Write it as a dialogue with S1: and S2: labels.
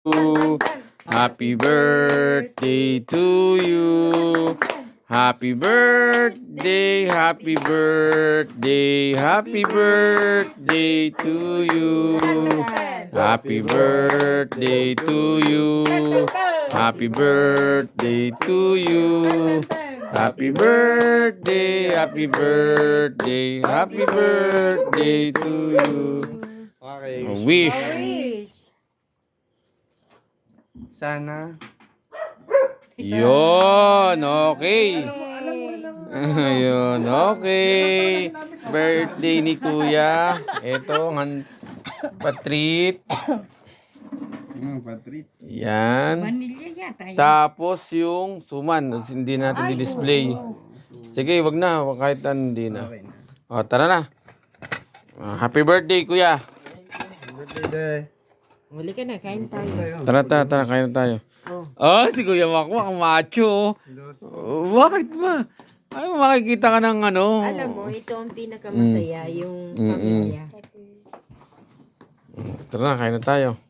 S1: Happy birthday to you. Happy birthday, happy birthday, happy birthday to you. Happy birthday to you. Happy birthday to you. Happy birthday, happy birthday, happy birthday to you.
S2: Okay.
S1: A wish.
S2: Sana.
S1: Yun, okay. Ayun, okay. Birthday ni Kuya. Ito, patrit.
S2: Patrit.
S1: Yan.
S3: Vanilla yata yun.
S1: Tapos yung suman, hindi natin di-display. Sige, wag na, kahit hindi na.
S2: Okay na.
S1: O, tara na. Happy birthday, Kuya.
S2: Birthday day.
S3: Huli ka na, kain tayo.
S1: Tara, kain na tayo.
S3: Oh.
S1: Oh, si Kuya Makmak, ang macho. Bakit ba? Ay, makikita ka ng ano.
S3: Alam mo, ito ang pinakamasaya, yung
S1: Mm-mm.
S3: pamilya.
S1: Tara na, kain na tayo.